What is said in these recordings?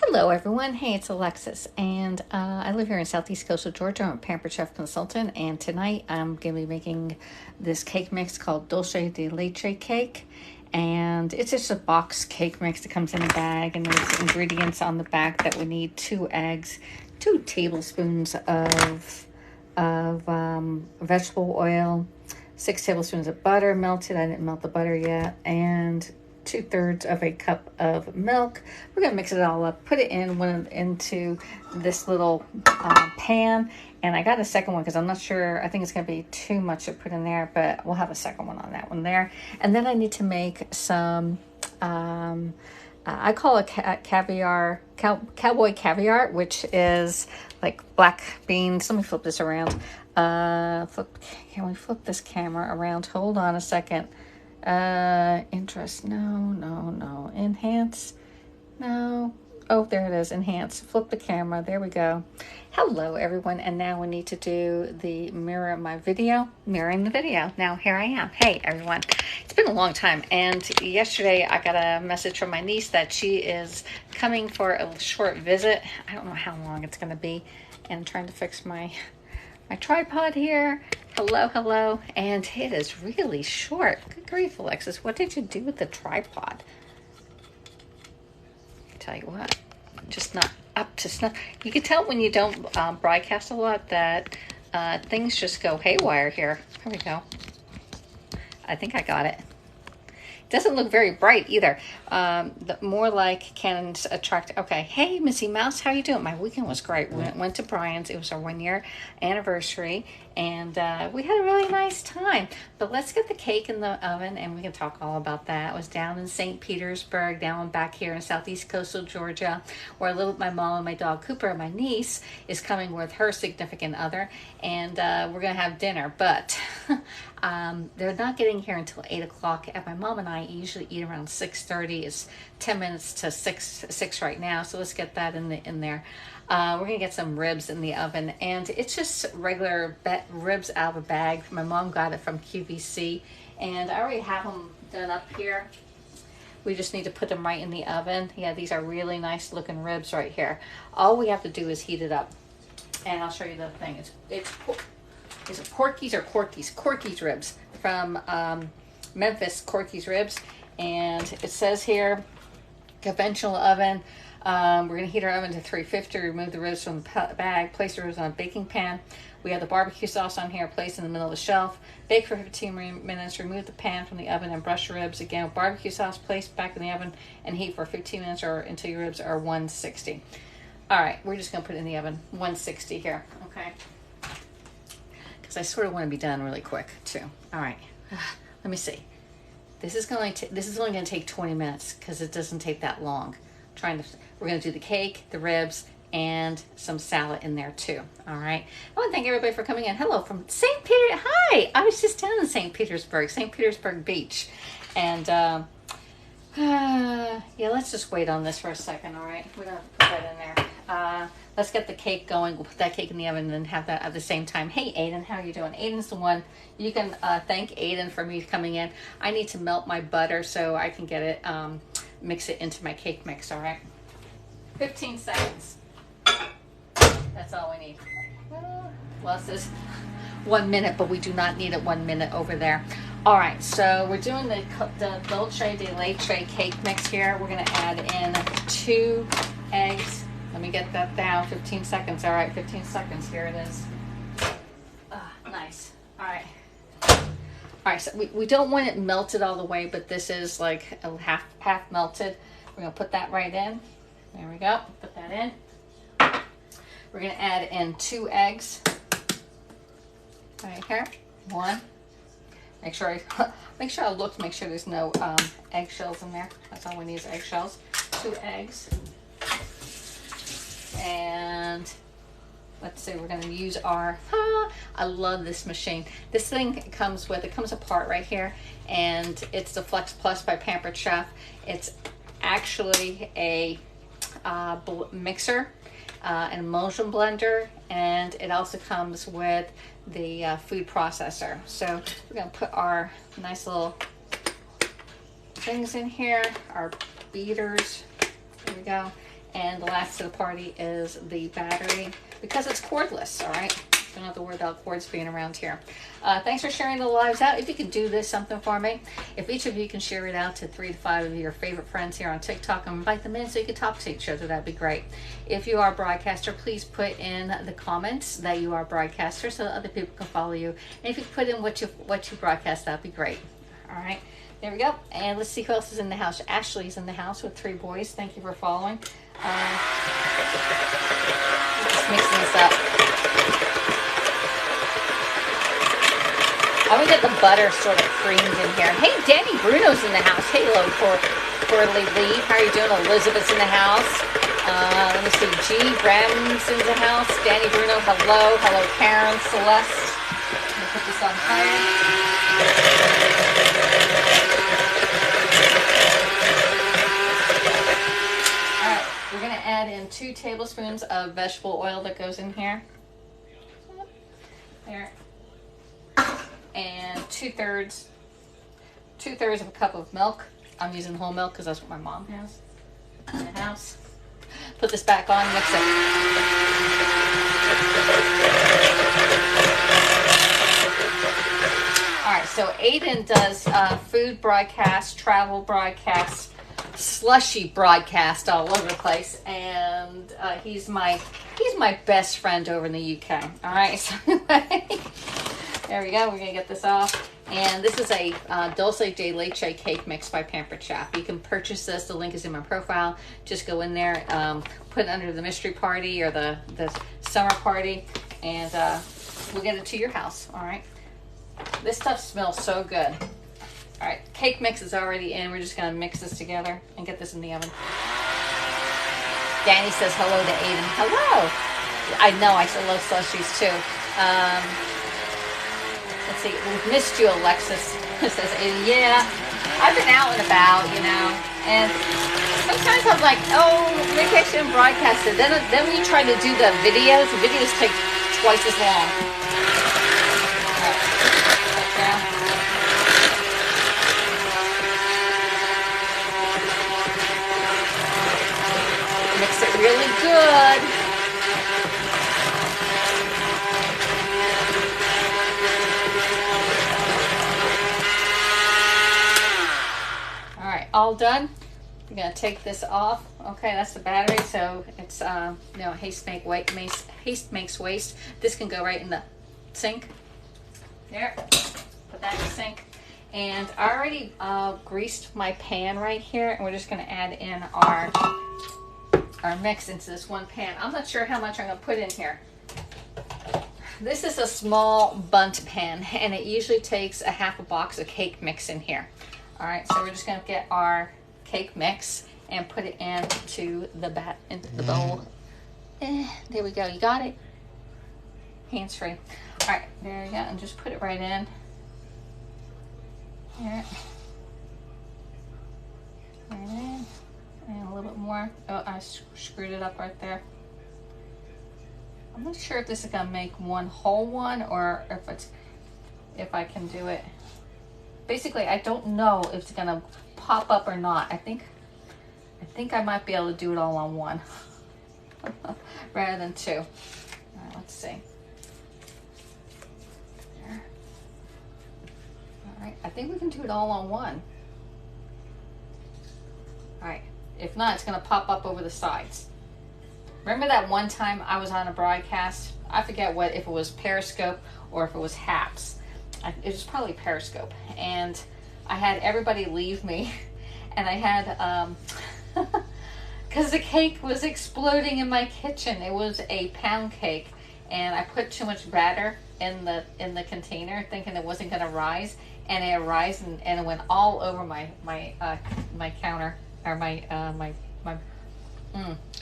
Hello everyone, hey, it's Alexis, and I live here in Southeast Coastal Georgia. I'm a Pampered Chef Consultant, and tonight I'm going to be making this cake mix called Dulce de Leche cake, and it's just a box cake mix that comes in a bag, and there's ingredients on the back that we need: 2 eggs, 2 tablespoons of vegetable oil, 6 tablespoons of butter melted. I didn't melt the butter yet, and 2/3 of a cup of milk. We're gonna mix it all up, put it into this little pan, and I got a second one because I'm not sure. I think it's gonna be too much to put in there, but we'll have a second one on that one there. And then I need to make some I call it caviar, cowboy caviar, which is like black beans. Let me flip this around. Can we flip this camera around? Hold on a second. Interest, no, enhance, no, oh, there it is, enhance, flip the camera, there we go. Hello everyone, and now we need to do the mirroring the video. Now here I am. Hey everyone, it's been a long time, and yesterday I got a message from my niece that she is coming for a short visit. I don't know how long it's going to be, and I'm trying to fix my tripod here. Hello, and it is really short. Good grief, Alexis, what did you do with the tripod? I tell you what, just not up to snuff. You can tell when you don't broadcast a lot that things just go haywire here. There we go. I think I got it. Doesn't look very bright either. More like Canon's attract. Okay, hey Missy Mouse, how you doing? My weekend was great. We went to Brian's. It was our 1-year anniversary, and we had a really nice time. But let's get the cake in the oven, and we can talk all about that. I was down in St. Petersburg, down back here in Southeast Coastal Georgia, where my mom and my dog Cooper, my niece, is coming with her significant other, and we're gonna have dinner. But they're not getting here until 8 o'clock. And my mom and I usually eat around 6:30. It's 10 minutes to 6 right now, so let's get that in there. We're gonna get some ribs in the oven, and it's just regular ribs out of a bag. My mom got it from QVC, and I already have them done up here. We just need to put them right in the oven. Yeah, these are really nice looking ribs right here. All we have to do is heat it up, and I'll show you the thing. Is it Porky's or Corky's? Corky's ribs from Memphis. Corky's ribs, and it says here conventional oven. We're going to heat our oven to 350. Remove the ribs from the bag. Place the ribs on a baking pan. We have the barbecue sauce on here. Place in the middle of the shelf. Bake for 15 minutes. Remove the pan from the oven and brush the ribs again with barbecue sauce. Place back in the oven and heat for 15 minutes or until your ribs are 160. All right, we're just going to put it in the oven 160 here. Okay. I sort of want to be done really quick too. All right, let me see. This is only going to take 20 minutes because it doesn't take that long. We're going to do the cake, the ribs, and some salad in there too. All right. I want to thank everybody for coming in. Hello from St. Peter. Hi, I was just down in St. Petersburg Beach, and yeah, let's just wait on this for a second. All right, we're gonna put that in there. Let's get the cake going. We'll put that cake in the oven and then have that at the same time. Hey Aiden, how are you doing? Aiden's the one. You can thank Aiden for me coming in. I need to melt my butter so I can get it, mix it into my cake mix. All right, 15 seconds. That's all we need. Well, it says 1 minute, but we do not need it 1 minute over there. All right, so we're doing the Dulce de Leche cake mix here. We're going to add in 2 eggs. Let me get that down. 15 seconds. All right, 15 seconds. Here it is. Nice. All right. All right, so we don't want it melted all the way, but this is like a half melted. We're going to put that right in. There we go. Put that in. We're going to add in 2 eggs. Right here. 1. Make sure I look to make sure there's no eggshells in there. That's all we need is eggshells. 2 eggs. And let's see, we're going to use our, I love this machine. This thing comes apart right here, and it's the Flex Plus by Pampered Chef. It's actually a mixer, an emulsion blender, and it also comes with the food processor. So we're going to put our nice little things in here, our beaters. There we go. And the last to the party is the battery, because it's cordless, all right? Don't have to worry about cords being around here. Thanks for sharing the lives out. If you could do this something for me, if each of you can share it out to 3 to 5 of your favorite friends here on TikTok and invite them in so you can talk to each other, that'd be great. If you are a broadcaster, please put in the comments that you are a broadcaster so that other people can follow you. And if you put in what you broadcast, that'd be great. All right, there we go. And let's see who else is in the house. Ashley's in the house with 3 boys. Thank you for following. Just mixing this up. I'm gonna get the butter sort of creamed in here. Hey, Danny Bruno's in the house. Hey, hello, Corley Lee. How are you doing? Elizabeth's in the house. Let me see. G. Bram's in the house. Danny Bruno, hello. Hello, Karen, Celeste. Let me put this on fire. All right, we're gonna add in 2 tablespoons of vegetable oil that goes in here. There. And 2/3 of a cup of milk. I'm using whole milk because that's what my mom has in the house. Put this back on, mix it. All right, so Aiden does food broadcast, travel broadcast, slushy broadcast all over the place, and he's my best friend over in the UK. All right, so anyway. There we go. We're going to get this off. And this is a Dulce de Leche cake mix by Pampered Chef. You can purchase this. The link is in my profile. Just go in there, put it under the mystery party or the summer party, and we'll get it to your house. All right. This stuff smells so good. All right. Cake mix is already in. We're just going to mix this together and get this in the oven. Danny says hello to Aiden. Hello. I know. I still love slushies too. Let's see, we've missed you, Alexis. Says, yeah, I've been out and about, you know, and sometimes I'm like, oh, maybe I shouldn't broadcast it. Then when you try to do the videos take twice as long. Mix it really good. All done. I'm gonna take this off. Okay, that's the battery. So it's haste makes waste. This can go right in the sink. There, put that in the sink. And I already greased my pan right here, and we're just gonna add in our mix into this one pan. I'm not sure how much I'm gonna put in here. This is a small bundt pan, and it usually takes a half a box of cake mix in here. All right, so we're just gonna get our cake mix and put it into the bowl. There we go. You got it. Hands free. All right, there you go, and just put it right in. Here. Right in, and a little bit more. Oh, I screwed it up right there. I'm not sure if this is gonna make one whole one or if I can do it. Basically, I don't know if it's gonna pop up or not. I think I might be able to do it all on one rather than 2. All right, let's see. There. All right, I think we can do it all on one. All right, if not, it's gonna pop up over the sides. Remember that one time I was on a broadcast? I forget if it was Periscope or if it was Haps. It was probably Periscope, and I had everybody leave me, and I had because the cake was exploding in my kitchen. It was a pound cake, and I put too much batter in the container, thinking it wasn't going to rise, and it rised and it went all over my counter or my. All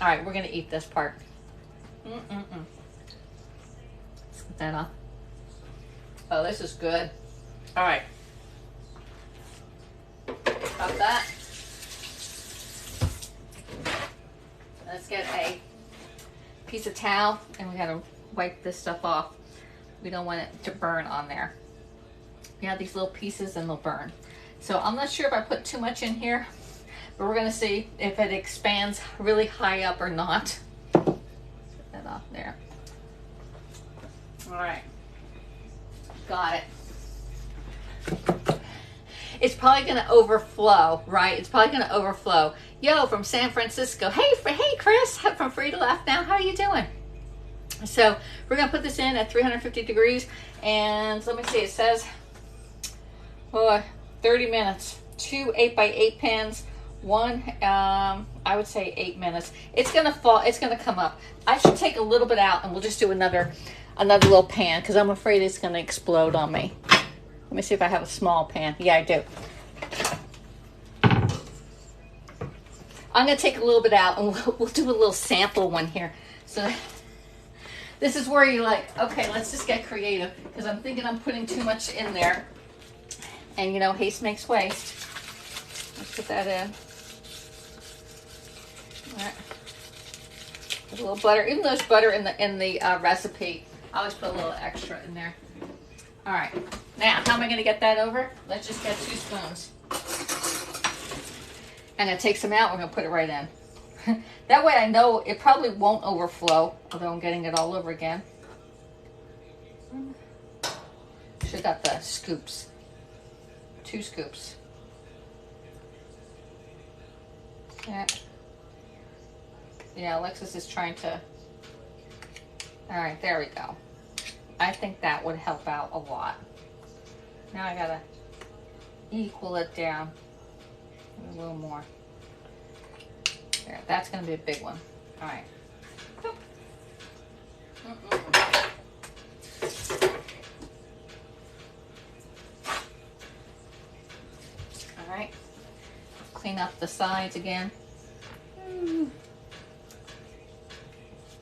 right, we're gonna eat this part. Let's get that off. Oh, this is good. All right. Got that. Let's get a piece of towel, and we gotta wipe this stuff off. We don't want it to burn on there. We have these little pieces and they'll burn. So I'm not sure if I put too much in here, but we're gonna see if it expands really high up or not. Get that off there. All right, got it. It's probably gonna overflow, right? It's probably gonna overflow. Yo, from San Francisco. Hey, Chris, from Free to Laugh Now. How are you doing? So we're gonna put this in at 350 degrees, and let me see. It says 30 minutes. 2 8x8 pans. One, I would say 8 minutes. It's gonna fall. It's gonna come up. I should take a little bit out, and we'll just do another little pan because I'm afraid it's gonna explode on me. Let me see if I have a small pan. Yeah, I do. I'm gonna take a little bit out, and we'll do a little sample one here. So this is where you're like, okay, let's just get creative because I'm thinking I'm putting too much in there. And you know, haste makes waste. Let's put that in. All right. Put a little butter. Even though there's butter in the recipe, I always put a little extra in there. All right. Now, how am I going to get that over? Let's just get 2 spoons. I'm going to take some out. We're going to put it right in. That way I know it probably won't overflow, although I'm getting it all over again. Should have got the scoops. 2 scoops. Yeah, Alexis is trying to... All right, there we go. I think that would help out a lot. Now I gotta equal it down a little more. There, that's gonna be a big one. All right. All right. Clean up the sides again.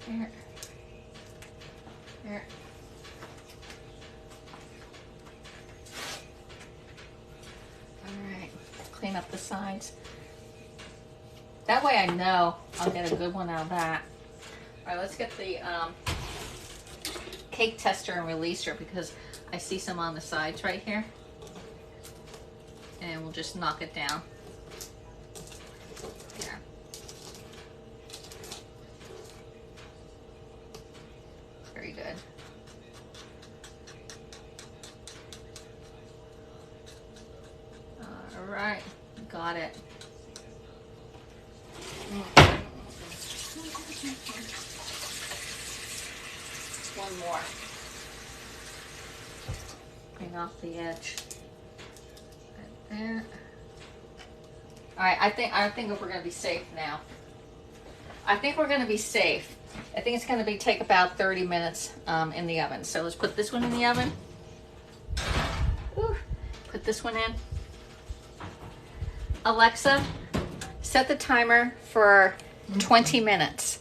There. There. Alright, clean up the sides. That way I know I'll get a good one out of that. Alright, let's get the cake tester and releaser because I see some on the sides right here. And we'll just knock it down. There. Very good. All right, got it. One more. Bring off the edge. Right there. All right, I think we're gonna be safe now. I think we're gonna be safe. I think it's gonna take about 30 minutes in the oven. So let's put this one in the oven. Ooh, put this one in. Alexa, set the timer for 20 minutes.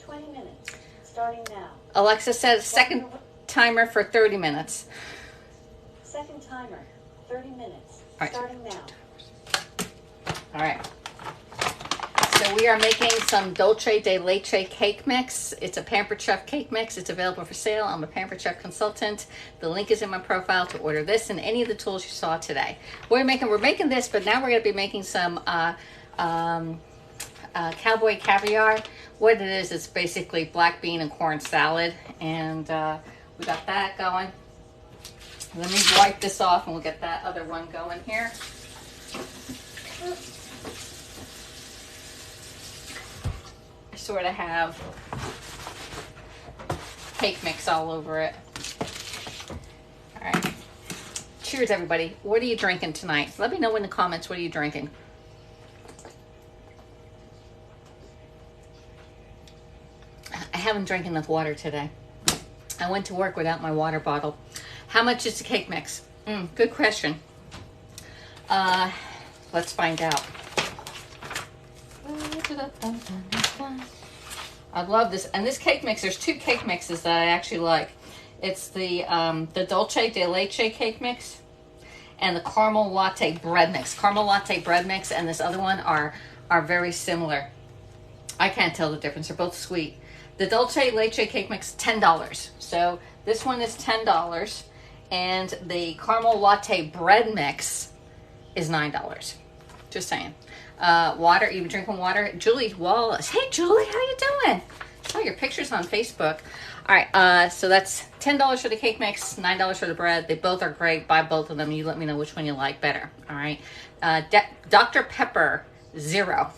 20 minutes, starting now. Alexa says second timer for 30 minutes. Second timer, 30 minutes, right. Starting now. All right. So we are making some Dulce de Leche cake mix. It's a Pampered Chef cake mix. It's available for sale. I'm a Pampered Chef consultant. The link is in my profile to order this and any of the tools you saw today. We're making this, but now we're going to be making some Cowboy Caviar. What it is, it's basically black bean and corn salad. And we got that going. Let me wipe this off and we'll get that other one going here. I sort of have cake mix all over it. All right. Cheers, everybody. What are you drinking tonight? Let me know in the comments, what are you drinking? I haven't drank enough water today. I went to work without my water bottle. How much is the cake mix? Good question. Let's find out. I love this. And this cake mix, there's 2 cake mixes that I actually like. It's the Dulce de Leche cake mix and the caramel latte bread mix. Caramel latte bread mix and this other one are very similar. I can't tell the difference. They're both sweet. The Dulce Leche cake mix, $10. So this one is $10. And the caramel latte bread mix is $9. Just saying. Water, you've been drinking water. Julie Wallace. Hey, Julie, how you doing? Oh, your picture's on Facebook. All right, so that's $10 for the cake mix, $9 for the bread. They both are great. Buy both of them. You let me know which one you like better. All right. Dr. Pepper 0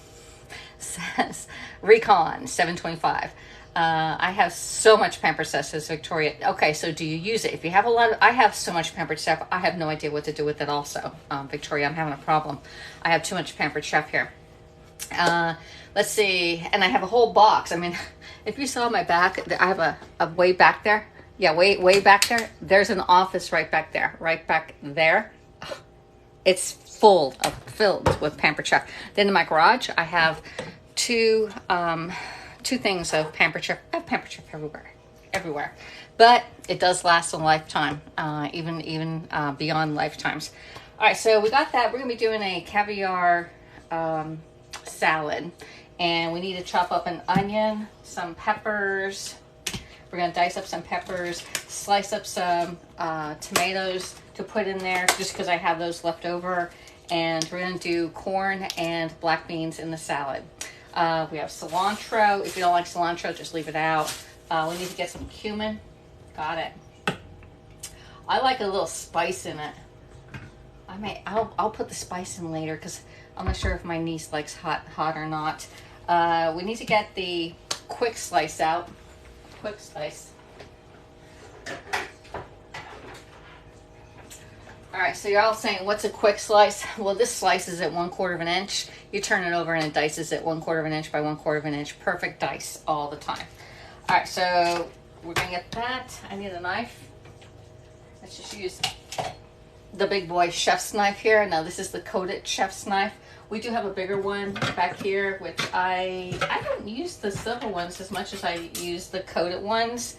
says Recon 725. I have so much pampered stuff, says Victoria. Okay, so do you use it? If you have a lot of, I have so much pampered stuff, I have no idea what to do with it also. Victoria, I'm having a problem. I have too much pampered stuff here. Let's see, and I have a whole box. I mean, if you saw my back, I have a way back there. Yeah, way back there. There's an office right back there. Right back there. It's filled with pampered chef. Then in my garage, I have two things of pampered chef. I have pampered chef everywhere. But it does last a lifetime, even beyond lifetimes. All right, so we got that. We're gonna be doing a caviar salad, and we need to chop up an onion, some peppers. We're gonna dice up some peppers, slice up some tomatoes to put in there, just because I have those left over. And we're gonna do corn and black beans in the salad. We have cilantro. If you don't like cilantro, just leave it out. We need to get some cumin. Got it. I like a little spice in it. I'll put the spice in later because I'm not sure if my niece likes hot or not. We need to get the quick slice out. Quick slice. All right, so you're all saying, what's a quick slice? Well, this slice is at 1/4 of an inch. You turn it over and it dices at 1/4 of an inch by 1/4 of an inch. Perfect dice all the time. All right, so we're gonna get that. I need a knife. Let's just use the big boy chef's knife here. Now this is the coated chef's knife. We do have a bigger one back here, which I don't use the silver ones as much as I use the coated ones.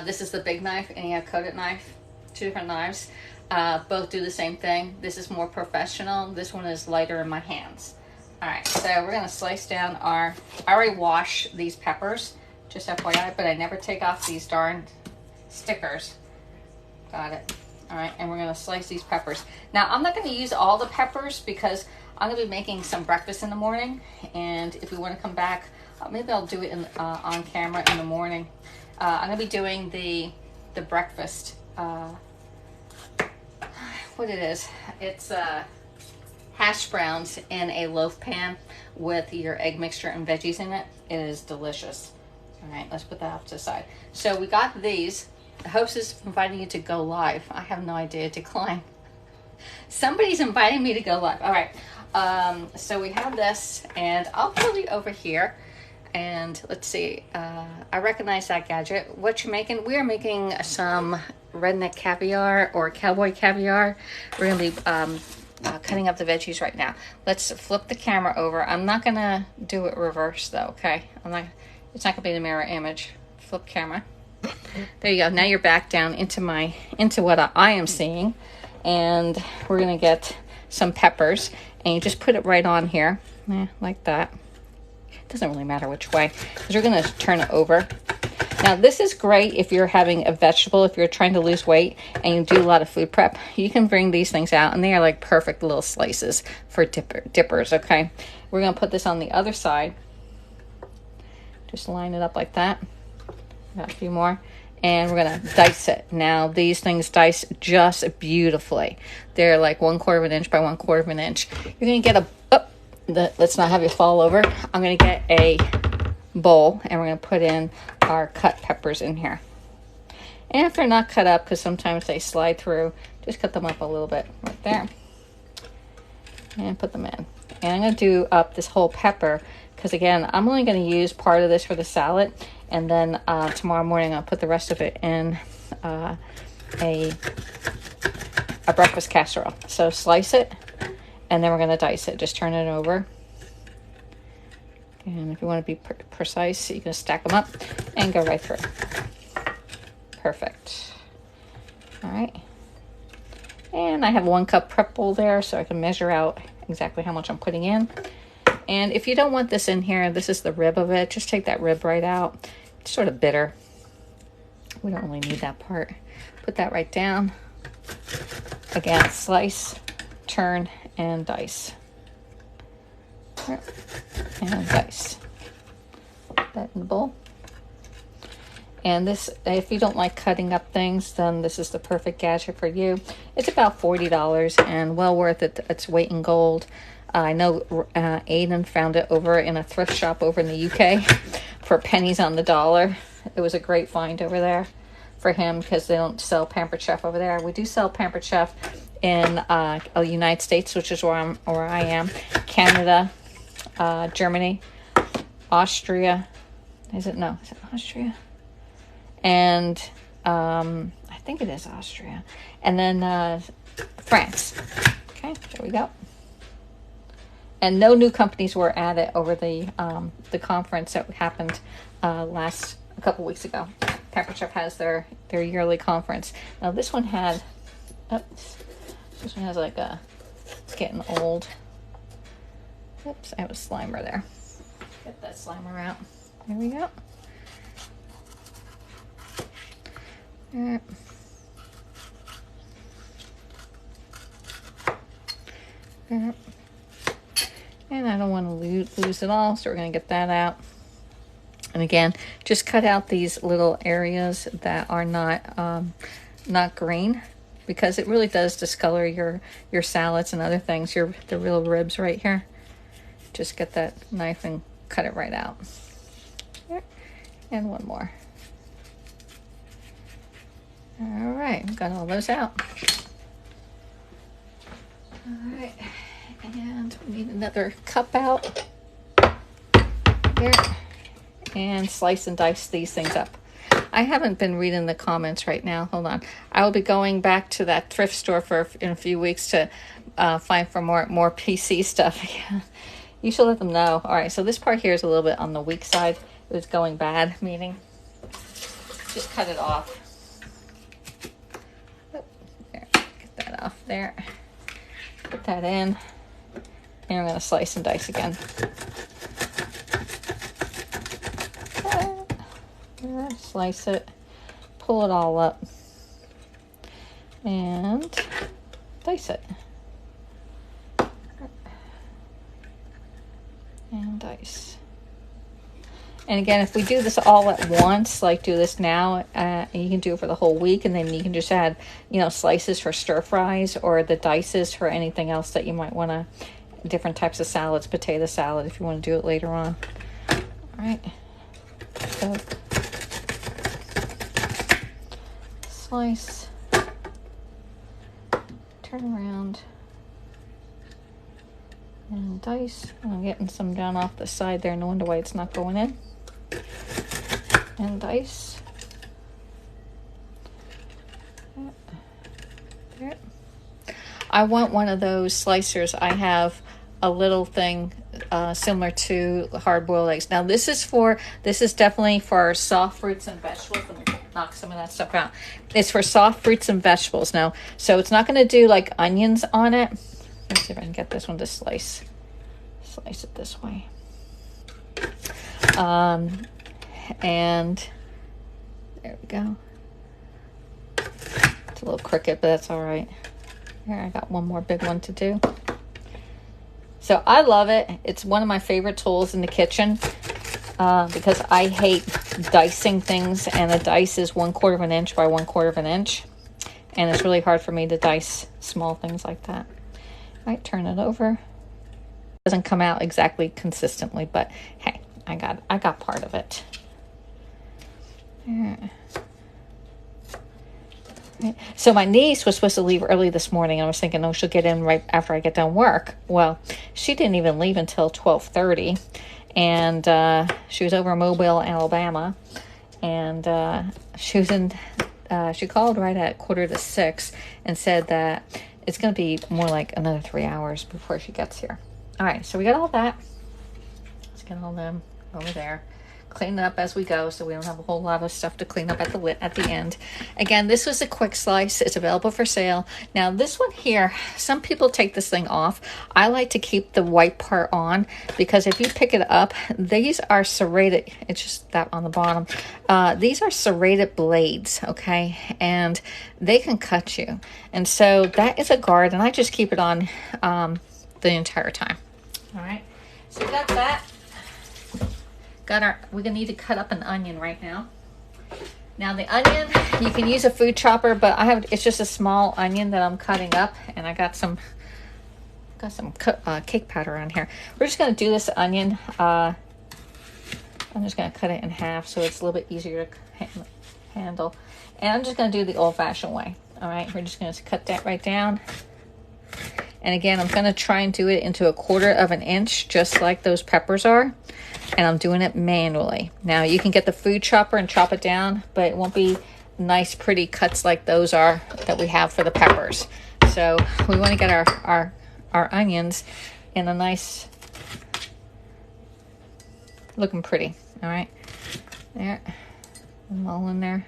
This is the big knife, and you have coated knife. Two different knives. Both do the same thing. This is more professional. This one is lighter in my hands. All right, so we're gonna slice down I already washed these peppers, just FYI, but I never take off these darn stickers. Got it. All right, and we're gonna slice these peppers. Now, I'm not gonna use all the peppers because I'm gonna be making some breakfast in the morning, and if we wanna come back, maybe I'll do it on camera in the morning. I'm gonna be doing the breakfast, what it is. It's hash browns in a loaf pan with your egg mixture and veggies in it. It is delicious. All right, let's put that off to the side. So we got these. The host is inviting you to go live. I have no idea. Decline. Somebody's inviting me to go live. All right. So we have this, and I'll put it over here. And let's see. I recognize that gadget. What you making? We are making some redneck caviar or cowboy caviar. We're gonna be cutting up the veggies right now. Let's flip the camera over. I'm not gonna do it reverse though. Okay. It's not gonna be the mirror image. Flip camera. There you go. Now you're back down into what I am seeing, and we're gonna get some peppers, and you just put it right on here, like that. It doesn't really matter which way, because we're gonna turn it over. Now this is great if you're having a vegetable, if you're trying to lose weight and you do a lot of food prep. You can bring these things out, and they are like perfect little slices for dippers. Okay, we're gonna put this on the other side. Just line it up like that. Got a few more, and we're gonna dice it. Now these things dice just beautifully. They're like 1/4 of an inch by 1/4 of an inch. You're gonna get let's not have you fall over. I'm gonna get a bowl, and we're gonna put in our cut peppers in here. And if they're not cut up, because sometimes they slide through, just cut them up a little bit right there, and put them in. And I'm gonna do up this whole pepper, because again, I'm only gonna use part of this for the salad. And then tomorrow morning, I'll put the rest of it in a breakfast casserole. So slice it, and then we're going to dice it. Just turn it over. And if you want to be precise, you can stack them up and go right through. Perfect. All right. And I have 1 cup prep bowl there, so I can measure out exactly how much I'm putting in. And if you don't want this in here, this is the rib of it. Just take that rib right out. It's sort of bitter. We don't really need that part. Put that right down. Again, slice, turn, and dice. And dice. Put that in the bowl. And this, if you don't like cutting up things, then this is the perfect gadget for you. It's about $40 and well worth it. Its weight in gold. I know Aiden found it over in a thrift shop over in the UK for pennies on the dollar. It was a great find over there for him because they don't sell Pampered Chef over there. We do sell Pampered Chef in the United States, which is where I am, Canada, Germany, Austria. Is it Austria? And I think it is Austria. And then France. Okay, there we go. And no new companies were added over the conference that happened a couple weeks ago. Pampered Chef has their yearly conference. Now this one had, this one has like it's getting old. Oops, I have a Slimer there. Get that Slimer out. There we go. Alright. Alright. And I don't want to lose it all, so we're going to get that out. And again, just cut out these little areas that are not green, because it really does discolor your salads and other things. The real ribs right here. Just get that knife and cut it right out. Here. And one more. All right, got all those out. All right, and we need another cup out here, and slice and dice these things up. I haven't been reading the comments right now. Hold on. I will be going back to that thrift store in a few weeks to find for more PC stuff. Yeah. You should let them know. All right, so this part here is a little bit on the weak side. It was going bad, meaning just cut it off. There, get that off there. Put that in. And I'm going to slice and dice again. Slice it. Pull it all up. And dice it. And dice. And again, if we do this all at once, like do this now, you can do it for the whole week, and then you can just add, slices for stir fries or the dices for anything else that you might want to, different types of salads, potato salad, if you want to do it later on. All right. So, slice, turn around, and dice. I'm getting some down off the side there. No wonder why it's not going in. And dice. There. I want one of those slicers. I have a little thing similar to hard-boiled eggs. Now this is definitely for soft fruits and vegetables. Let me knock some of that stuff out. It's for soft fruits and vegetables now. So it's not going to do like onions on it. Let's see if I can get this one to slice it this way. And there we go. It's a little crooked, but that's all right. Here, I got one more big one to do. So I love it. It's one of my favorite tools in the kitchen because I hate dicing things, and a dice is 1/4 of an inch by 1/4 of an inch. And it's really hard for me to dice small things like that. All right, turn it over. It doesn't come out exactly consistently, but hey, I got part of it. Yeah. Right. So my niece was supposed to leave early this morning. I was thinking, oh, she'll get in right after I get done work. Well, she didn't even leave until 12:30, and she was over in Mobile, Alabama, and she was in. She called right at 5:45 and said that it's going to be more like another 3 hours before she gets here. All right, so we got all that. Let's get all them over there. Clean it up as we go, so we don't have a whole lot of stuff to clean up at the end. Again, this was a quick slice. It's available for sale. Now, this one here, some people take this thing off. I like to keep the white part on because if you pick it up, these are serrated. It's just that on the bottom. These are serrated blades, okay? And they can cut you. And so that is a guard, and I just keep it on the entire time. All right? So we got that. We're gonna need to cut up an onion right now. Now the onion, you can use a food chopper, but it's just a small onion that I'm cutting up, and I got some cake powder on here. We're just gonna do this onion. I'm just gonna cut it in half so it's a little bit easier to handle. And I'm just gonna do the old-fashioned way. All right, we're just gonna cut that right down. And again, I'm gonna try and do it into 1/4 of an inch, just like those peppers are. And I'm doing it manually. Now you can get the food chopper and chop it down, but it won't be nice, pretty cuts like those are that we have for the peppers. So we want to get our onions in a nice, looking pretty. All right, there, them all in there.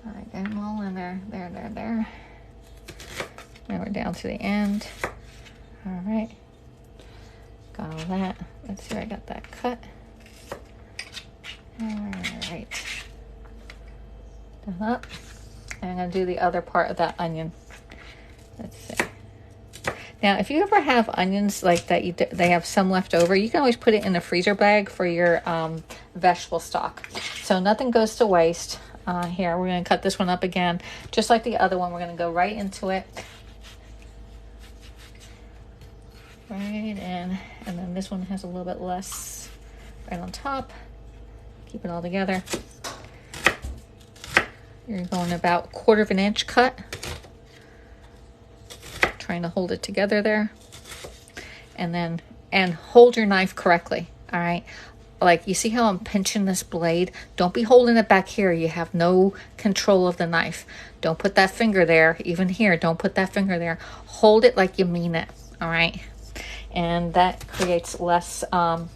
All right, get them all in there. There. Now we're down to the end. All right. Got all that. Let's see where I got that cut. All right. Done up. And I'm going to do the other part of that onion. Let's see. Now, if you ever have onions like that, they have some left over, you can always put it in a freezer bag for your vegetable stock. So nothing goes to waste. Here, we're going to cut this one up again. Just like the other one, we're going to go right into it. Right in, and then this one has a little bit less right on top. Keep it all together. You're going about 1/4 of an inch cut. Trying to hold it together there. And hold your knife correctly, all right? Like, you see how I'm pinching this blade? Don't be holding it back here. You have no control of the knife. Don't put that finger there. Even here, don't put that finger there. Hold it like you mean it, all right? And that creates less, you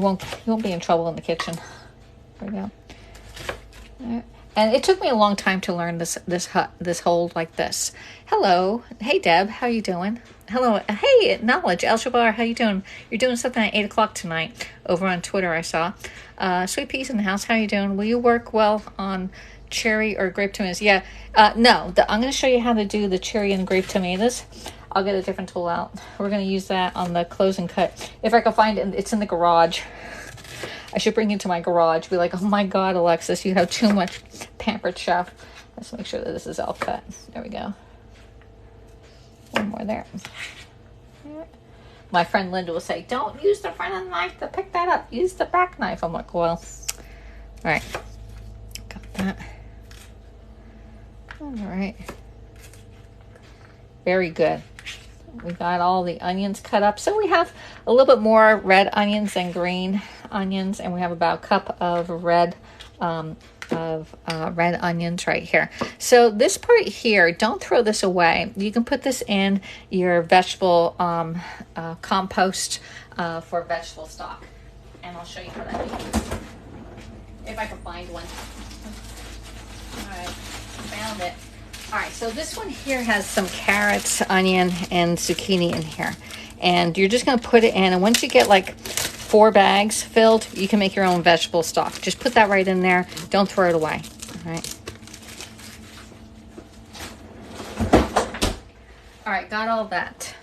won't be in trouble in the kitchen. There we go. Right. And it took me a long time to learn this hold like this. Hello. Hey, Deb. How you doing? Hello. Hey, Knowledge. El Shabar, how you doing? You're doing something at 8 o'clock tonight over on Twitter, I saw. Sweet Peas in the house. How you doing? Will you work well on cherry or grape tomatoes? Yeah. No. I'm going to show you how to do the cherry and grape tomatoes. I'll get a different tool out. We're going to use that on the close and cut. If I can find it, it's in the garage. I should bring it to my garage. Be like, oh my God, Alexis, you have too much Pampered Chef. Let's make sure that this is all cut. There we go. One more there. My friend Linda will say, don't use the front of the knife to pick that up. Use the back knife. I'm like, well, all right. Got that. All right. Very good. We got all the onions cut up. So we have a little bit more red onions than green onions, and we have about a cup of red onions right here. So this part here, don't throw this away. You can put this in your vegetable compost for vegetable stock, and I'll show you how that goes if I can find one. All right, found it. All right, so this one here has some carrots, onion, and zucchini in here. And you're just going to put it in. And once you get like 4 bags filled, you can make your own vegetable stock. Just put that right in there. Don't throw it away. All right. All right, got all that.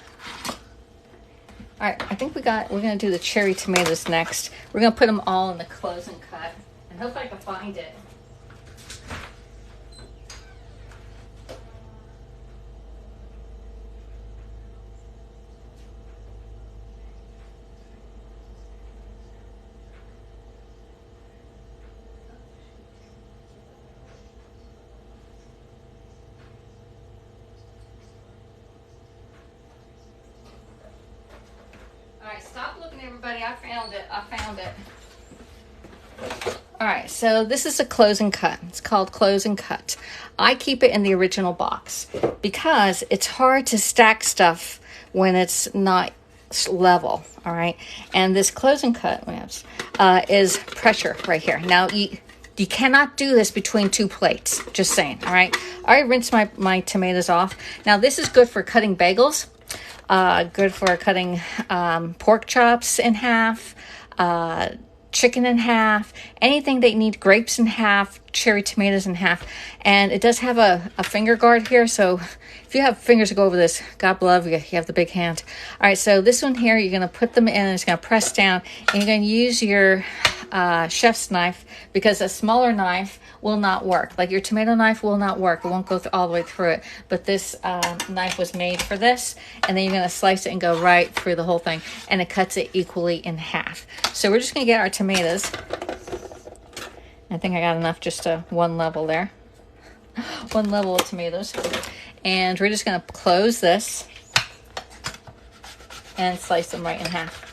All right, I think we're going to do the cherry tomatoes next. We're going to put them all in the close and cut. And hopefully I can find it. Everybody, I found it. All right, so this is a close and cut. It's called close and cut. I keep it in the original box because it's hard to stack stuff when it's not level, all right? And this close and cut is pressure right here. Now, you cannot do this between 2 plates, just saying, all right? I rinsed my tomatoes off. Now, this is good for cutting bagels. Good for cutting pork chops in half. chicken in half, anything that you need, grapes in half, cherry tomatoes in half. And it does have a finger guard here, so if you have fingers to go over this, God love you, you have the big hand. All right, so this one here, you're gonna put them in and it's gonna press down, and you're gonna use your chef's knife, because a smaller knife will not work. Like your tomato knife will not work. It won't go all the way through it. But this knife was made for this. And then you're going to slice it and go right through the whole thing. And it cuts it equally in half. So we're just going to get our tomatoes. I think I got enough just to one level there. One level of tomatoes. And we're just going to close this and slice them right in half.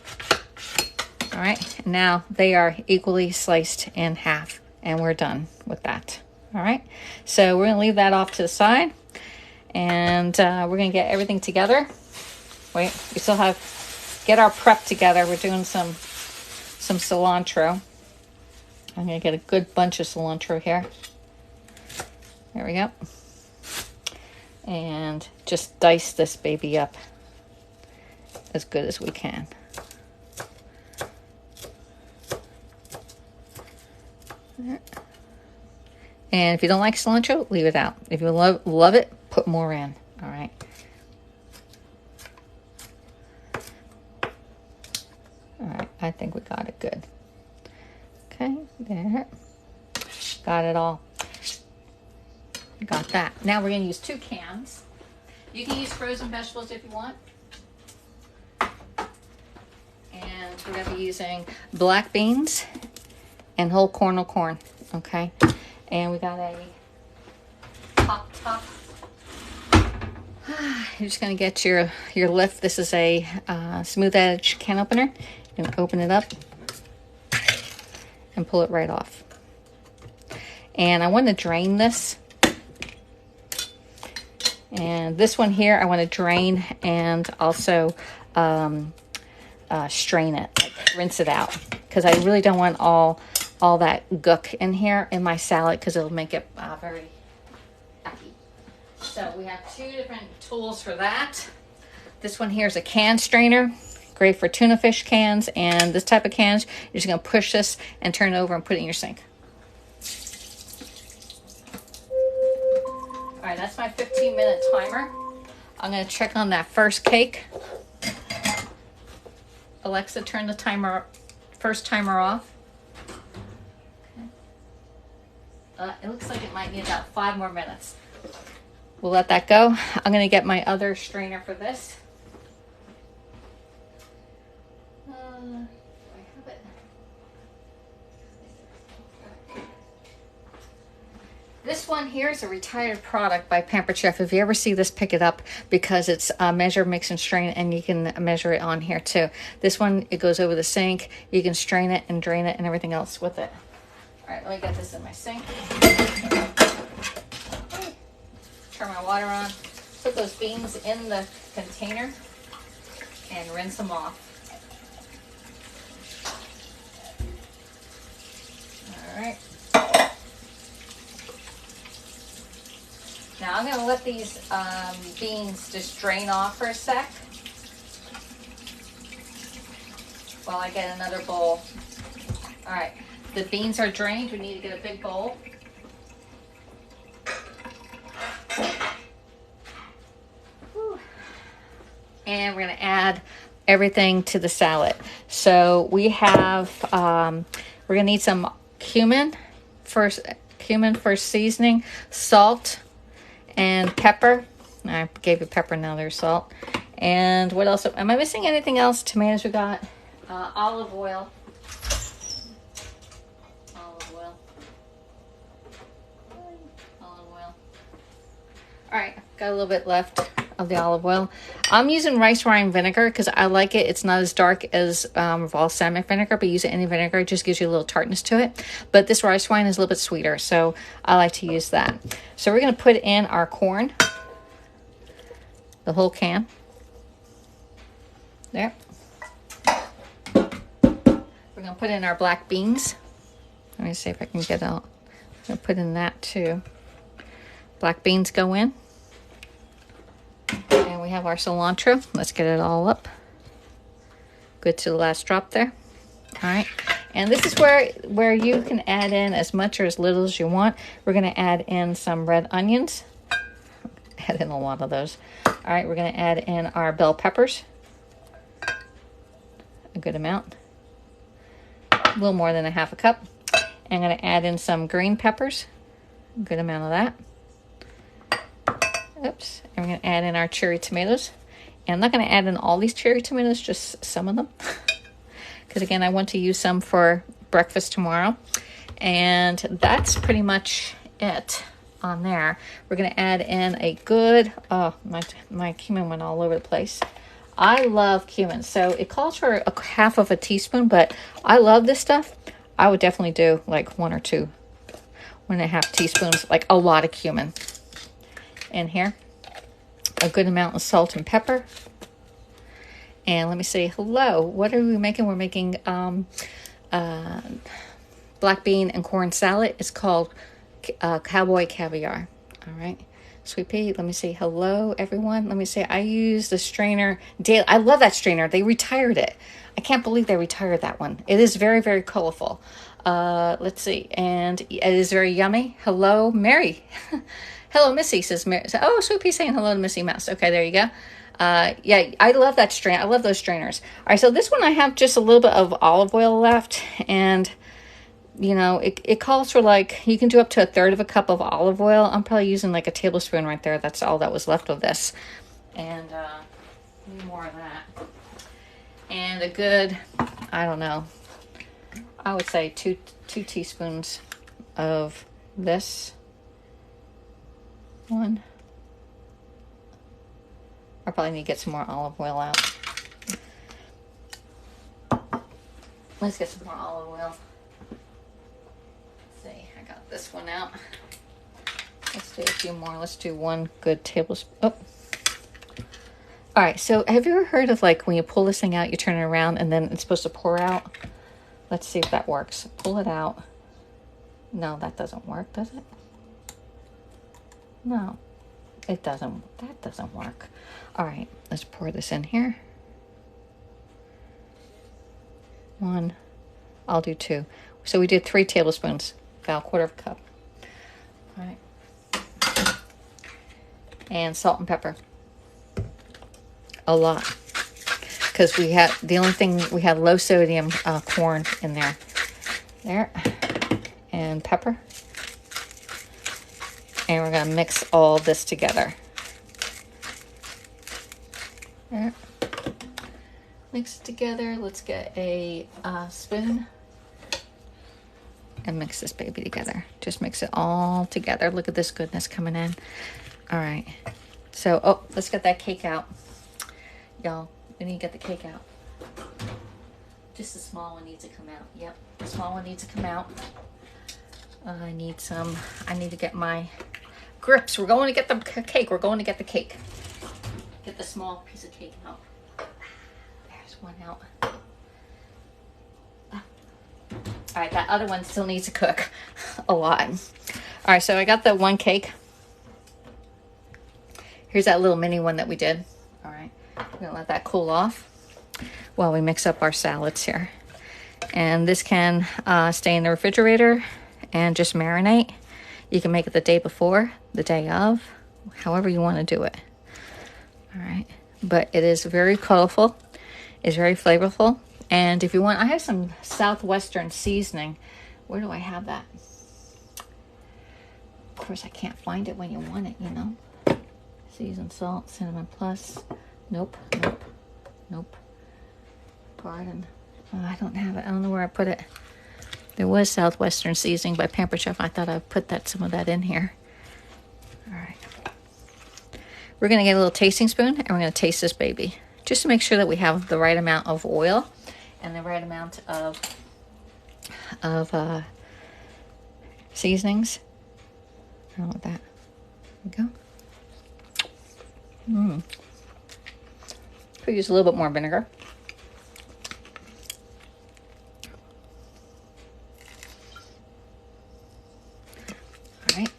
All right, now they are equally sliced in half, and we're done with that. All right, so we're gonna leave that off to the side, and we're gonna get everything together. Wait, we still have, get our prep together. We're doing some cilantro. I'm gonna get a good bunch of cilantro here. There we go. And just dice this baby up as good as we can. And if you don't like cilantro, leave it out. If you love it, put more in. All right. All right, I think we got it good. Okay, there. Got it all. Got that. Now we're going to use 2 cans. You can use frozen vegetables if you want. And we're going to be using black beans and whole kernel corn, okay? And we got a pop top. You're just gonna get your lift. This is a smooth edge can opener. You're gonna open it up and pull it right off. And I want to drain this. And this one here, I want to drain and also strain it, like rinse it out, because I really don't want all that gook in here in my salad, because it'll make it very yucky. So we have 2 different tools for that. This one here is a can strainer, great for tuna fish cans, and this type of cans, you're just going to push this and turn it over and put it in your sink. All right, that's my 15-minute timer. I'm going to check on that first cake. Alexa, turn the first timer off. It looks like it might need about 5 more minutes. We'll let that go. I'm going to get my other strainer for this. Do I have it? This one here is a retired product by Pampered Chef. If you ever see this, pick it up, because it's measure, mix, and strain, and you can measure it on here too. This one, it goes over the sink. You can strain it and drain it and everything else with it. All right, let me get this in my sink. Turn my water on. Put those beans in the container and rinse them off. All right. Now I'm going to let these beans just drain off for a sec while I get another bowl. All right. The beans are drained. We need to get a big bowl. And we're going to add everything to the salad. So we have, we're going to need some cumin for seasoning, salt, and pepper. I gave you pepper, now there's salt. And what else? Am I missing anything else? Tomatoes we got. Olive oil. All right, got a little bit left of the olive oil. I'm using rice wine vinegar because I like it. It's not as dark as balsamic vinegar, but use any vinegar. It just gives you a little tartness to it. But this rice wine is a little bit sweeter, so I like to use that. So we're going to put in our corn, the whole can. There. We're going to put in our black beans. Let me see if I can get out. I'm going to put in that too. Black beans go in. And we have our cilantro. Let's get it all up. Good to the last drop there. All right. And this is where you can add in as much or as little as you want. We're going to add in some red onions. Add in a lot of those. All right, we're going to add in our bell peppers. A good amount. A little more than a half a cup. I'm going to add in some green peppers. A good amount of that. Oops. And we're going to add in our cherry tomatoes. And I'm not going to add in all these cherry tomatoes, just some of them. Because again, I want to use some for breakfast tomorrow. And that's pretty much it on there. We're going to add in a good, oh, my cumin went all over the place. I love cumin. So it calls for a half of a teaspoon, but I love this stuff. I would definitely do like 1 or 2, 1.5 teaspoons, like a lot of cumin in here. A good amount of salt and pepper. And let me say hello. What are we making? We're making black bean and corn salad. It's called Cowboy Caviar. All right. Sweet pea, let me say hello, everyone. Let me say I use the strainer daily. I love that strainer. They retired it. I can't believe they retired that one. It is very, very colorful. Let's see. And it is very yummy. Hello, Mary. Hello, Missy, says Mary. Oh, Sweet pea saying hello to Missy Mouse. Okay, there you go. Yeah, I love that strain. I love those strainers. All right, so this one I have just a little bit of olive oil left, and you know, it calls for like, you can do up to 1/3 of a cup of olive oil. I'm probably using like a tablespoon right there. That's all that was left of this. And need more of that. And a good, I don't know, I would say two teaspoons of this one. I probably need to get some more olive oil out. Let's get some more olive oil. Let's see, I got this one out. Let's do a few more. Let's do 1 good tablespoon. Oh. All right, so have you ever heard of like when you pull this thing out, you turn it around and then it's supposed to pour out? Let's see if that works. Pull it out. No, that doesn't work, does it? No, it doesn't. That doesn't work. All right, let's pour this in here. 1. I'll do 2. So we did 3 tablespoons, about 1/4 cup. All right. And salt and pepper. A lot. Because we had, the only thing, we had low sodium corn in there. There. And pepper. And we're going to mix all this together. There. Mix it together. Let's get a spoon and mix this baby together. Just mix it all together. Look at this goodness coming in. All right. So, oh, let's get that cake out. Y'all, we need to get the cake out. Just the small one needs to come out. Yep, the small one needs to come out. I need to get my grips. We're going to get the cake. We're going to get the cake. Get the small piece of cake out. There's one out. All right, that other one still needs to cook a lot. All right, so I got the 1 cake. Here's that little mini one that we did. All right, we're gonna let that cool off while we mix up our salads here. And this can stay in the refrigerator and just marinate. You can make it the day before, the day of, however you want to do it. All right, but it is very colorful. It's very flavorful. And if you want, I have some Southwestern seasoning. Where do I have that? Of course, I can't find it when you want it, you know. Seasoned salt, cinnamon plus. Nope, nope, nope. Pardon. Oh, I don't have it. I don't know where I put it. There was Southwestern seasoning by Pampered Chef. I thought I'd put some of that in here. All right. We're going to get a little tasting spoon and we're going to taste this baby. Just to make sure that we have the right amount of oil and the right amount of seasonings. I don't want that. There we go. Could use a little bit more vinegar. All right.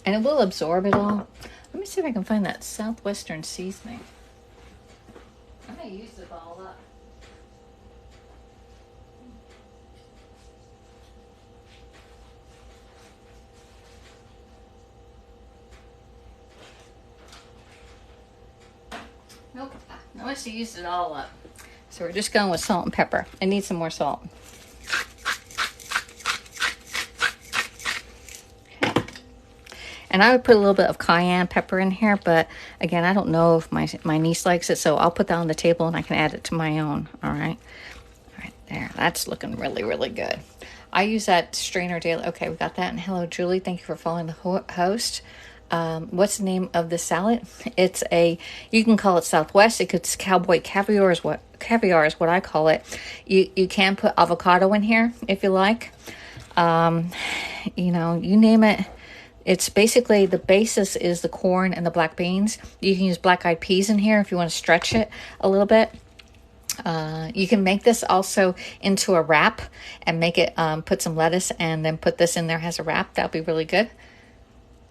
And it will absorb it all. Let me see if I can find that Southwestern seasoning. I may use it all up. I must have used it all up. So we're just going with salt and pepper. I need some more salt. Okay. And I would put a little bit of cayenne pepper in here, but again, I don't know if my niece likes it, so I'll put that on the table and I can add it to my own. All right. All right, there. That's looking really, really good. I use that strainer daily. Okay, we got that. And hello, Julie. Thank you for following the host. What's the name of the salad? It's you can call it Southwest. It's Cowboy Caviar is what I call it. You can put avocado in here if you like. You name it. It's basically the basis is the corn and the black beans. You can use black-eyed peas in here if you want to stretch it a little bit. You can make this also into a wrap and make it, put some lettuce and then put this in there as a wrap. That'll be really good.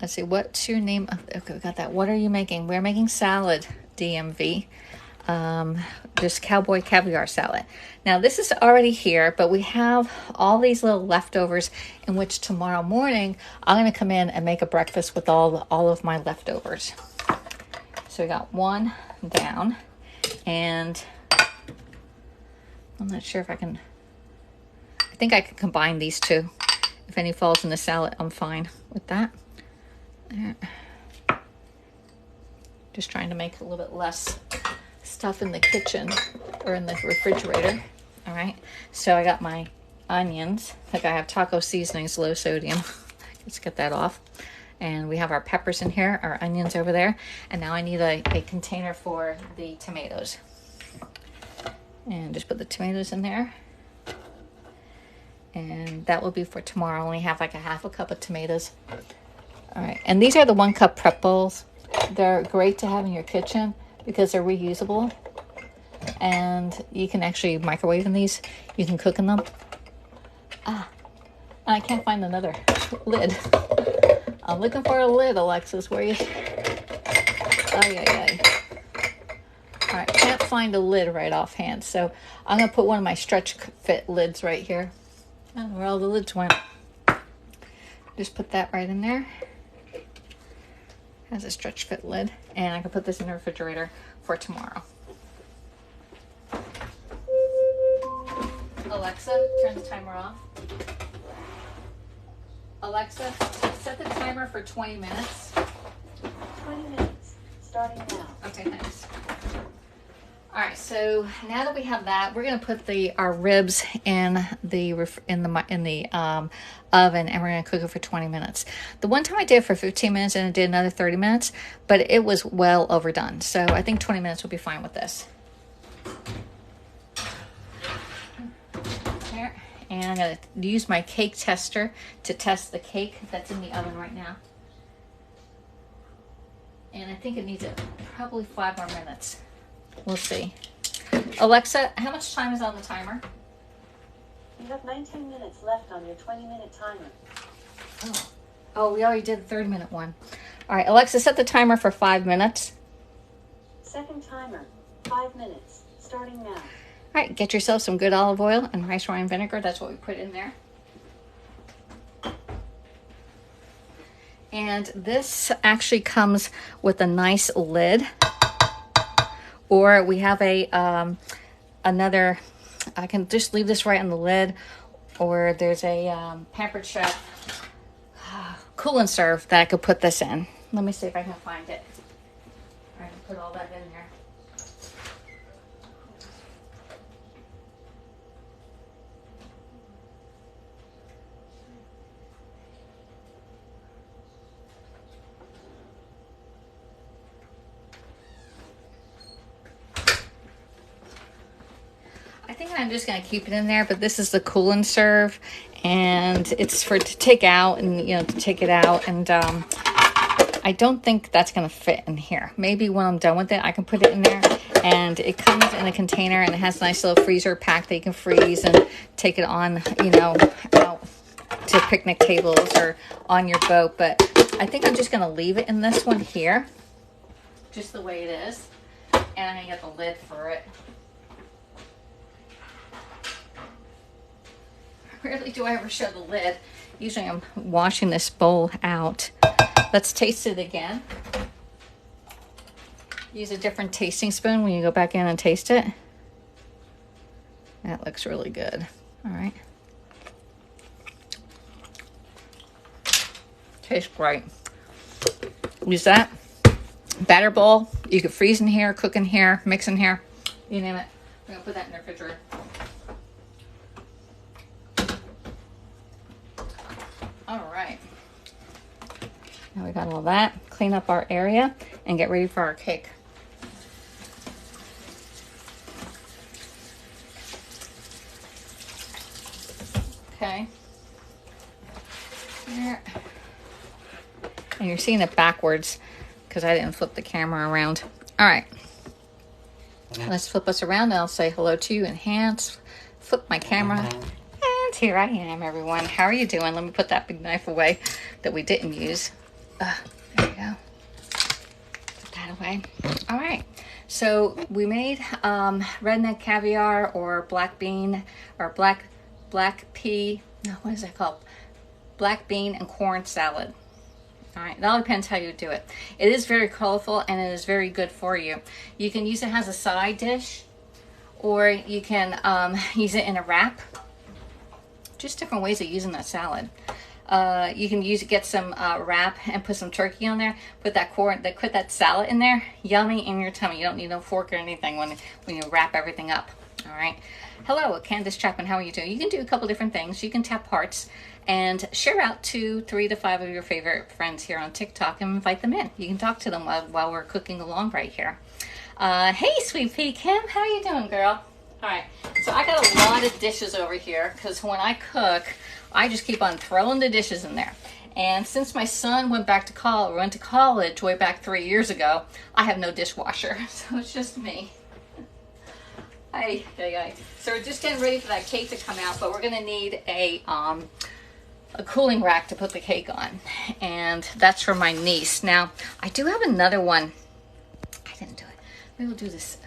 Let's see, what's your name? Okay, we got that. What are you making? We're making salad, DMV. Just Cowboy Caviar salad. Now, this is already here, but we have all these little leftovers in which tomorrow morning I'm going to come in and make a breakfast with all of my leftovers. So we got one down, and I'm not sure if I think I can combine these two. If any falls in the salad, I'm fine with that. There. Just trying to make a little bit less stuff in the kitchen or in the refrigerator. All right. So I got my onions. Like I have taco seasonings, low sodium. Let's get that off. And we have our peppers in here, our onions over there. And now I need a container for the tomatoes. And just put the tomatoes in there. And that will be for tomorrow. I only have like a half a cup of tomatoes. All right. And these are the 1 cup prep bowls. They're great to have in your kitchen because they're reusable. And you can actually microwave in these. You can cook in them. And I can't find another lid. I'm looking for a lid, Alexis. Where are you? Ay. All right, can't find a lid right offhand. So I'm going to put one of my stretch fit lids right here. I don't know where all the lids went. Just put that right in there. Has a stretch fit lid. And I can put this in the refrigerator for tomorrow. Alexa, turn the timer off. Alexa, set the timer for 20 minutes. 20 minutes, starting now. Okay, thanks. All right, so now that we have that, we're gonna put our ribs in the oven, and we're gonna cook it for 20 minutes. The one time I did it for 15 minutes, and I did another 30 minutes, but it was well overdone. So I think 20 minutes will be fine with this. There, and I'm gonna use my cake tester to test the cake that's in the oven right now. And I think it needs probably 5 more minutes. We'll see. Alexa, how much time is on the timer? You have 19 minutes left on your 20-minute timer. Oh, we already did the 30-minute one. All right, Alexa, set the timer for 5 minutes. Second timer, 5 minutes, starting now. All right, get yourself some good olive oil and rice wine vinegar. That's what we put in there. And this actually comes with a nice lid. Or we have another, I can just leave this right on the lid. Or there's a Pampered Chef cool and serve that I could put this in. Let me see if I can find it. I can put all that in there. I think I'm just going to keep it in there, but this is the cool and serve, and it's to take out and, to take it out. And I don't think that's going to fit in here. Maybe when I'm done with it, I can put it in there. And it comes in a container, and it has a nice little freezer pack that you can freeze and take it on, out to picnic tables or on your boat. But I think I'm just going to leave it in this one here, just the way it is. And I'm going to get the lid for it. Rarely do I ever show the lid. Usually I'm washing this bowl out. Let's taste it again. use a different tasting spoon when you go back in and taste it. That looks really good. All right. Tastes great. Use that. Batter bowl. You could freeze in here, cook in here, mix in here. You name it. I'm going to put that in the refrigerator. All right. Now we got all that. Clean up our area and get ready for our cake. Okay. There. And you're seeing it backwards because I didn't flip the camera around. All right. Let's flip us around and I'll say hello to you. Enhance. Flip my camera. And here I am, everyone. How are you doing? Let me put that big knife away that we didn't use. There we go. Put that away. All right. So we made redneck caviar or black bean or black pea. No, what is that called? Black bean and corn salad. All right, it all depends how you do it. It is very colorful and it is very good for you. You can use it as a side dish, or you can use it in a wrap. Just different ways of using that salad. You can get some wrap and put some turkey on there. Put that salad in there. Yummy in your tummy. You don't need no fork or anything when you wrap everything up. All right. Hello, Candace Chapman. How are you doing? You can do a couple different things. You can tap hearts and share out to 3 to 5 of your favorite friends here on TikTok and invite them in. You can talk to them while we're cooking along right here. Hey, Sweet Pea Kim. How you doing, girl? All right. So I got a lot of dishes over here because when I cook, I just keep on throwing the dishes in there. And since my son went to college way back 3 years ago, I have no dishwasher. So it's just me. So we're just getting ready for that cake to come out, but we're going to need a cooling rack to put the cake on. And that's for my niece. Now, I do have another one. I didn't do it. Maybe we'll do this.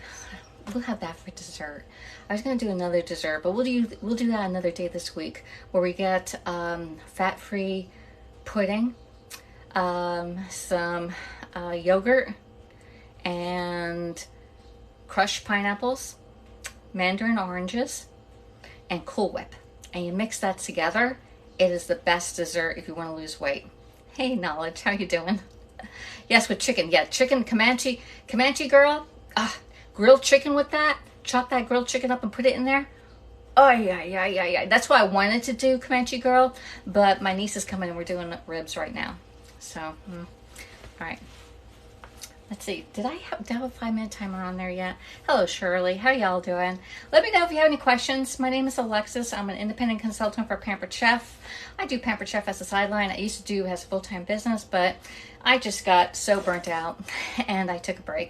We'll have that for dessert. I was going to do another dessert, but we'll do that another day this week, where we get fat-free pudding, some yogurt, and crushed pineapples, mandarin oranges, and Cool Whip. And you mix that together. It is the best dessert if you want to lose weight. Hey, Knowledge, how you doing? Yes, with chicken. Yeah, chicken, Comanche girl. Grilled chicken with that. Chop that grilled chicken up and put it in there. Oh, yeah. That's what I wanted to do, Comanche girl. But my niece is coming and we're doing ribs right now. So, all right. Let's see. Did I have a 5-minute timer on there yet? Hello, Shirley. How y'all doing? Let me know if you have any questions. My name is Alexis. I'm an independent consultant for Pampered Chef. I do Pampered Chef as a sideline. I used to do as a full-time business, but I just got so burnt out and I took a break.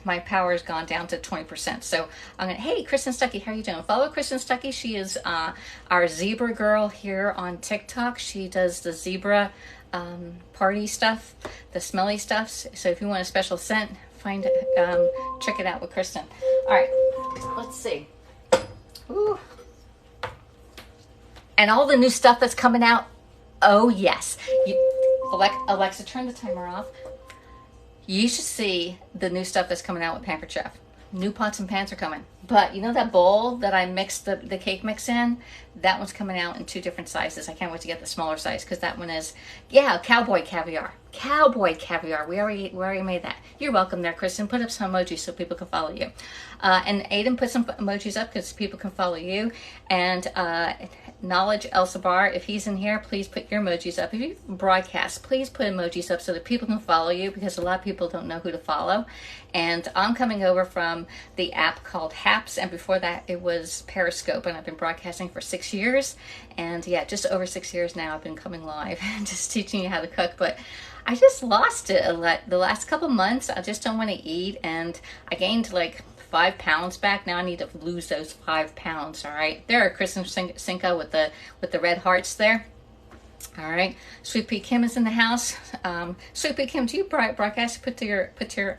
My power's gone down to 20%. So I'm gonna, hey, Kristen Stuckey, how you doing? Follow Kristen Stuckey. She is our zebra girl here on TikTok. She does the zebra party stuff, the smelly stuff. So if you want a special scent, check it out with Kristen. All right, let's see. Ooh. And all the new stuff that's coming out. Oh yes. Alexa, turn the timer off. You should see the new stuff that's coming out with Pampered Chef. New pots and pans are coming. But you know that bowl that I mixed the cake mix in? That one's coming out in 2 different sizes. I can't wait to get the smaller size because that one is, Cowboy Caviar. Cowboy Caviar. We already made that. You're welcome there, Kristen. Put up some emojis so people can follow you. And Aiden, put some emojis up because people can follow you. And Knowledge Elsa Bar, if he's in here, please put your emojis up. If you broadcast, please put emojis up so that people can follow you because a lot of people don't know who to follow. And I'm coming over from the app called Haps, and before that it was Periscope, and I've been broadcasting for 6 years. And yeah, just over 6 years now I've been coming live and just teaching you how to cook. But I just lost it the last couple months. I just don't want to eat, and I gained like 5 pounds back. Now I need to lose those 5 pounds. All right, there, Kristen Cinco with the red hearts there. All right, Sweet Pea Kim is in the house. Sweet Pea Kim, do you broadcast? Put your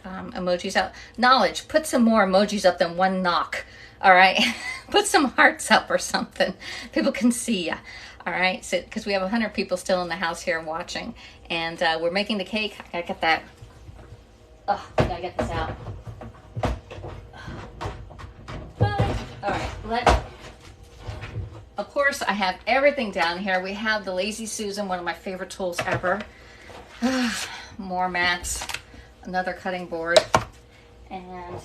emojis out. Knowledge, put some more emojis up than one knock. All right, put some hearts up or something. People can see ya. All right, so because we have 100 people still in the house here watching, and we're making the cake. I gotta get that. Oh, I gotta get this out. All right, of course, I have everything down here. We have the Lazy Susan, one of my favorite tools ever. More mats, another cutting board, and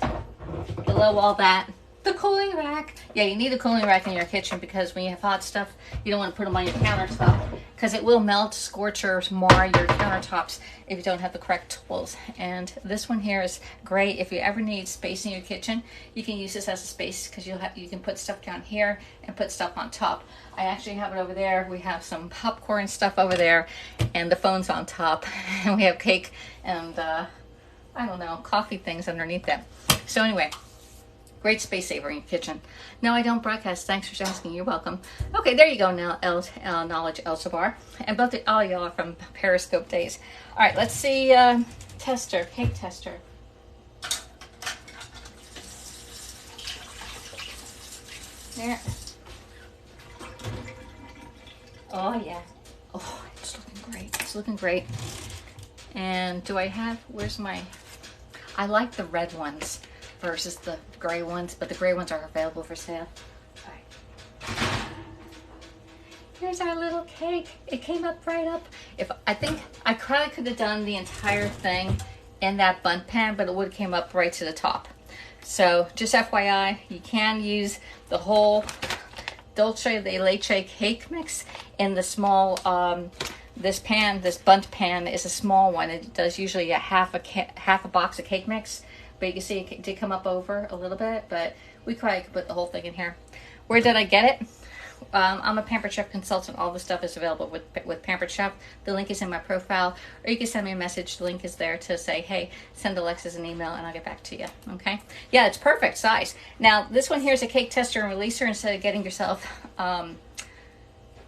below all that, the cooling rack. Yeah, you need a cooling rack in your kitchen because when you have hot stuff, you don't want to put them on your countertop because it will melt, scorch, or mar your countertops if you don't have the correct tools. And this one here is great if you ever need space in your kitchen. You can use this as a space because you can put stuff down here and put stuff on top. I actually have it over there. We have some popcorn stuff over there, and the phone's on top, and we have cake and I don't know, coffee things underneath that. So anyway. Great space saver in your kitchen. No, I don't broadcast. Thanks for asking. You're welcome. Okay, there you go now, Knowledge Elsabar. And both all y'all are from Periscope days. All right, let's see. Tester, cake tester. There. Oh, yeah. Oh, it's looking great. It's looking great. And do I have, where's my, I like the red ones versus the gray ones, but the gray ones are available for sale. All right. Here's our little cake. It came up right up. I think I probably could have done the entire thing in that bundt pan, but it would have came up right to the top. So just FYI, you can use the whole Dulce de Leche cake mix in the small, this bundt pan is a small one. It does usually a half a box of cake mix. But you can see it did come up over a little bit, but we probably could put the whole thing in here. Where did I get it? I'm a Pampered Chef consultant. All the stuff is available with Pampered Chef. The link is in my profile, or you can send me a message. The link is there to say, hey, send Alexis an email and I'll get back to you, okay? Yeah, it's perfect size. Now, this one here is a cake tester and releaser. Instead of getting yourself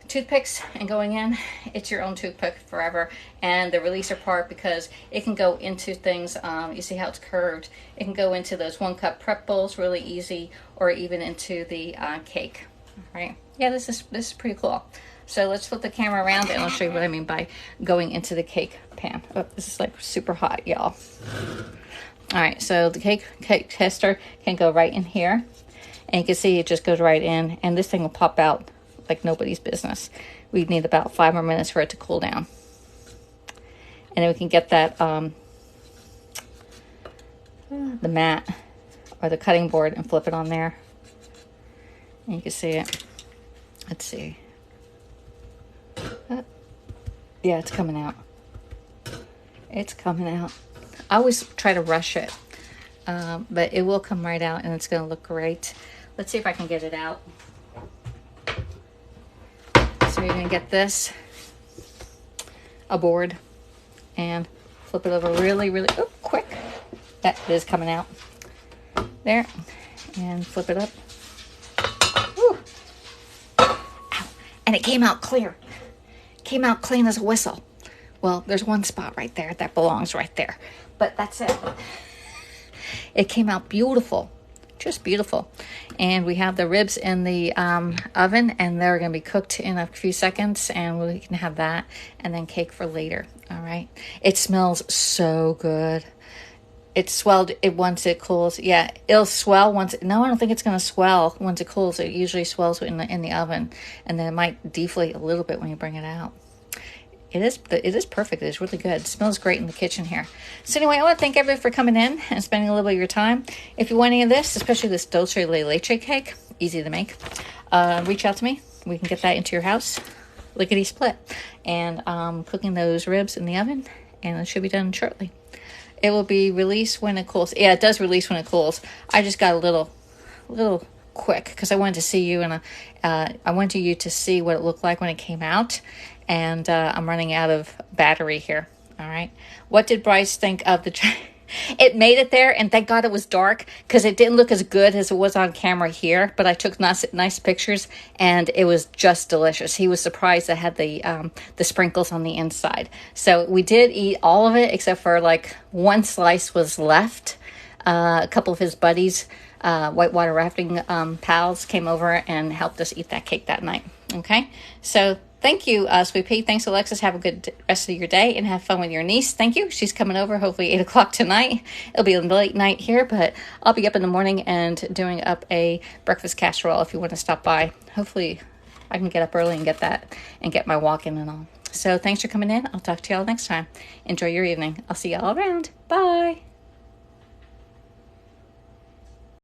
toothpicks and going in, it's your own toothpick forever. And the releaser part, because it can go into things, you see how it's curved, it can go into those 1 cup prep bowls really easy, or even into the cake. All right, yeah, this is pretty cool. So let's flip the camera around and I'll show you what I mean by going into the cake pan. Oh, this is like super hot, y'all. All right, so the cake tester can go right in here, and you can see it just goes right in, and this thing will pop out like nobody's business. We need about 5 more minutes for it to cool down. And then we can get that, the mat or the cutting board and flip it on there. And you can see it. Let's see. Yeah, it's coming out. It's coming out. I always try to rush it, but it will come right out and it's gonna look great. Let's see if I can get it out. So you're gonna get this, a board, and flip it over really, really quick. That is coming out. There, and flip it up. Woo. Ow. And it came out clear. Came out clean as a whistle. Well, there's one spot right there that belongs right there, but that's it. It came out beautiful. Just beautiful. And we have the ribs in the oven, and they're going to be cooked in a few seconds, and we can have that and then cake for later. All right. It smells so good. It swelled it once it cools. Yeah, it'll swell once. No, I don't think it's going to swell once it cools. It usually swells in the oven, and then it might deflate a little bit when you bring it out. It is perfect. It's really good. It smells great in the kitchen here. So anyway, I want to thank everybody for coming in and spending a little bit of your time. If you want any of this, especially this Dulce de Leche cake, easy to make, reach out to me. We can get that into your house, lickety split. And cooking those ribs in the oven, and it should be done shortly. It will be released when it cools. Yeah, it does release when it cools. I just got a little quick because I wanted to see you, and I wanted you to see what it looked like when it came out. And I'm running out of battery here. All right. What did Bryce think of the... It made it there, and thank God it was dark because it didn't look as good as it was on camera here. But I took nice pictures, and it was just delicious. He was surprised I had the sprinkles on the inside. So we did eat all of it except for like one slice was left. A couple of his buddies, whitewater rafting pals, came over and helped us eat that cake that night. Okay, so thank you, Sweet Pea. Thanks, Alexis. Have a good rest of your day and have fun with your niece. Thank you. She's coming over hopefully 8 o'clock tonight. It'll be a late night here, but I'll be up in the morning and doing up a breakfast casserole if you want to stop by. Hopefully I can get up early and get that and get my walk in and all. So thanks for coming in. I'll talk to y'all next time. Enjoy your evening. I'll see y'all around. Bye.